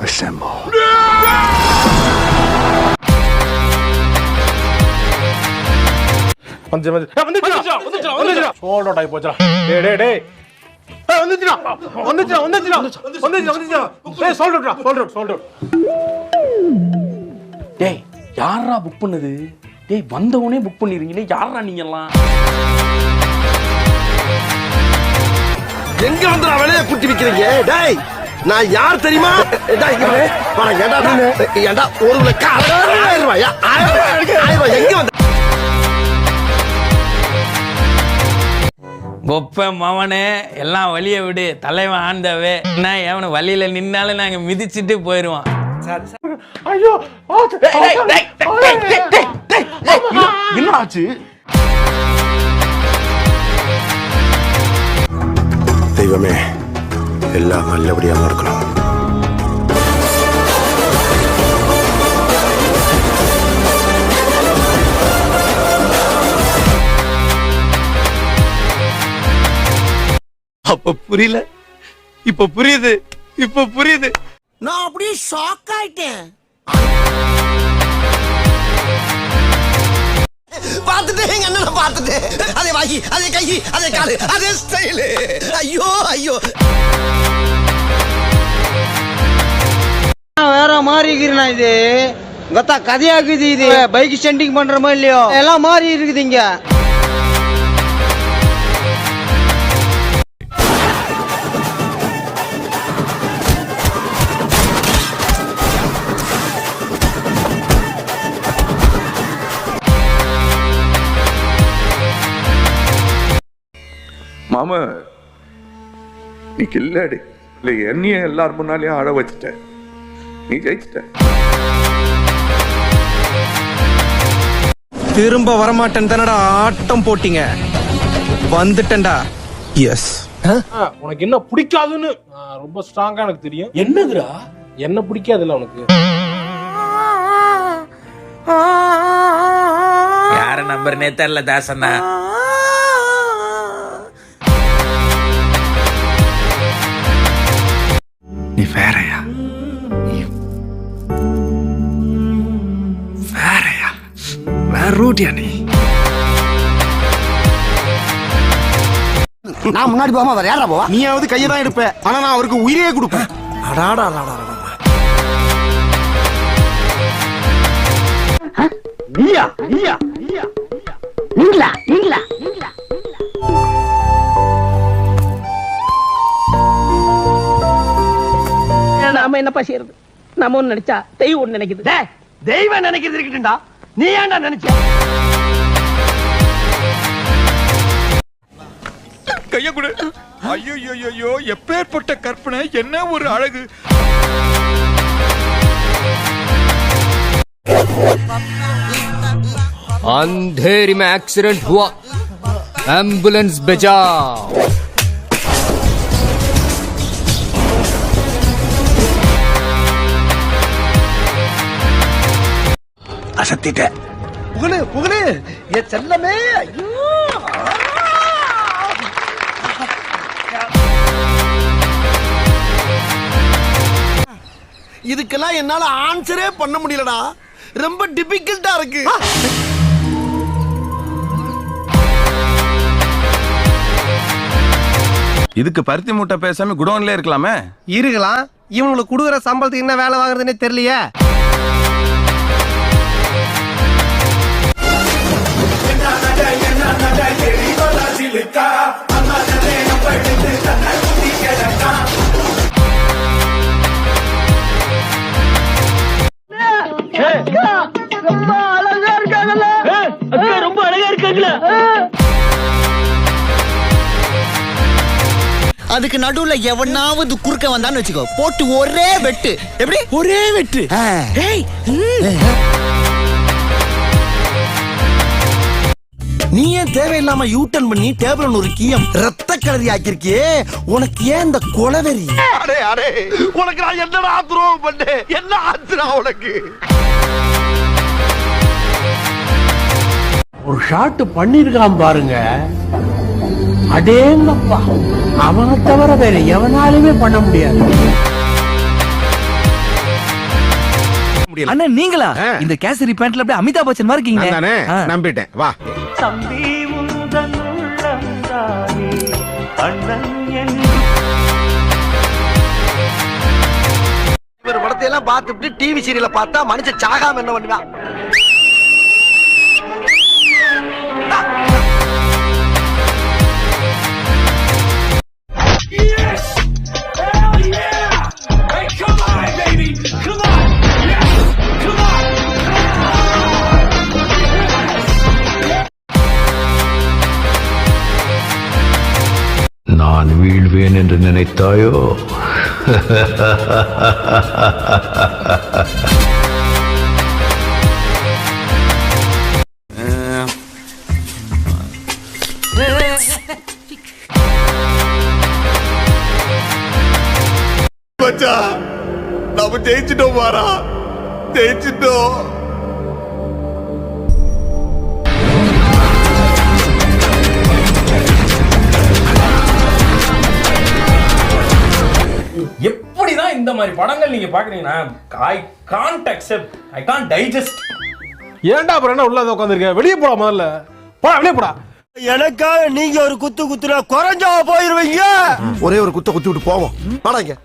Assemble. Sold out ஆகி போச்சுடா. டேய் டேய் யாரா புக் பண்ணுது? டேய் வந்தவனே புக் பண்ணிருக்கீங்களே, யாரா நீங்க எல்லாம்? எங்க வந்து நான் வெளியே குட்டி விக்கிறீங்க? டேய் நான் யார் தெரியுமா? ஏண்டா ஒரு எங்க வந்து கொப்ப மவனே எல்லாம் வழிய விடு, தலைவன் ஆண்டவே. நான் எவனை வழியில நின்னாலும் நாங்க மிதிச்சுட்டு போயிருவான். ஐயோ என்ன ஆச்சு? தெய்வமே எல்லாம் நல்லபடியா இருக்கணும். அப்ப புரியல, இப்ப புரியுது, இப்ப புரியுது. நான் அப்படியே ஷாக் ஆயிட்டேன். பார்த்துட்டேன் எங்க அண்ணனை பார்த்துட்டேன். அதே வாங்கி அதே கை அதே காலு அதே ஸ்டைலு. ஐயோ ஐயோ வேற மாறி இருக்கிறா இது. கத்தா கதையாக்குது இது. பைக் ஸ்டண்டிங் பண்றோமோ இல்லையோ எல்லாம் மாறி இருக்குது இங்க. மாமா நீ கில்லாடி இல்ல, என்னைய எல்லாரும் முன்னாலேயும் அழ வச்சுட்ட. நீ ஜெயிச்சிட்ட. திரும்ப வரமாட்டேன் தானடா ஆட்டம் போட்டீங்க. வந்துட்டேன்டா. எஸ். உனக்கு என்ன பிடிக்காதுன்னு ரொம்ப ஸ்ட்ராங்கா எனக்கு தெரியும். என்னதுடா? என்ன பிடிக்காதுல்ல உனக்கு? யார நம்பர்னே தெரியல தாசண்ணா. நீ வேறயா? நீ வேறயா? வேற ரூட்டியா நீ? நான் முன்னாடி போகாம வேற யாரா போவா? நீயாவது கையை தான் எடுப்ப, ஆனா நான் அவருக்கு உயிரையே கொடுப்பேன். அடாடா நீயா நீயா நீங்களா நீங்களா நீங்களா? நாம என்னப்பா செய்யறது? நாம ஒண்ணு நினைச்சா தெய்வம் ஒண்ணு நினைக்குது. தெய்வம் நினைக்கிறது இருக்கட்டும்டா, நீ ஏன்டா நினைச்ச? கைய கொடு. ஐயோ எப்பேற்பட்ட கற்பனை, என்ன ஒரு அழகு. अंधेरी में एक्सीडेंट हुआ, एम्बुलेंस बचाओ. அசத்திட்ட புகழு புகழு என் செல்லமே. ஐயோ இதுக்கெல்லாம் என்னால ஆன்சரே பண்ண முடியலடா. ரொம்ப டிபிகல்ட்டா இருக்கு. இதுக்கு பருத்தி மூட்டை பேசாம குடோன்ல இருக்கலாமே. இருக்கலாம். இவங்களுக்கு கொடுக்குற சம்பளத்துக்கு என்ன வேலை வாங்குறதுன்னே தெரியலையே. ரொம்ப அழகா இருக்காங்கல்ல? ரொம்ப அழகா இருக்காங்களா? அதுக்கு நடுவுல எவனாவது குறுக்க வந்தான்னு வச்சுக்கோ, போட்டு ஒரே வெட்டு. எப்படி? ஒரே வெட்டு. நீ ஏன் தேவையில்லாம யூட்டன் பண்ணி டேபிள் ஒரு கீயம் ரத்த கலரி ஆக்கிருக்கியே? உனக்கு ஏன் இந்த கொலவெறி? அடே உனக்கு நான் என்னடா துரோகம் பண்ணேன்? என்ன ஆச்சுடா உனக்கு? ஒரு ஷாட் பண்ணிருக்கான் பாருங்க. அடேங்கப்பா, அவனை தவிர வேற எவனாலுமே பண்ண முடியாது. முடியல அண்ணா நீங்களா இந்த கேசரி பேண்ட்ல அப்படியே அமிதாப் பச்சன் மாதிரி இருக்கீங்க நானே நம்பிட்டேன் வா ஒரு படத்தை எல்லாம் பார்த்துட்டு டிவி சீரியல பார்த்தா மனுஷன் சாகாம என்ன பண்ணுவான் நான் வீழ்வேன் என்று நினைத்தாயோ? நம்ம ஜெயிச்சிட்டோம் பாரா, ஜெயிச்சிட்டோம். எப்படிதான் இந்த மாதிரி படங்கள் நீங்க பாக்குறீங்கன்னா I can't accept, I can't digest. ஏன்டா அப்புறம் என்ன உள்ள உட்காந்துருக்க? வெளியே போடா, முதல்ல போடா, வெளியே போடா. எனக்காக நீங்க ஒரு குத்து குத்துனா குறைஞ்சா போயிருவீங்க. ஒரே ஒரு குத்து குத்தி விட்டு போவோம். வாடாங்க.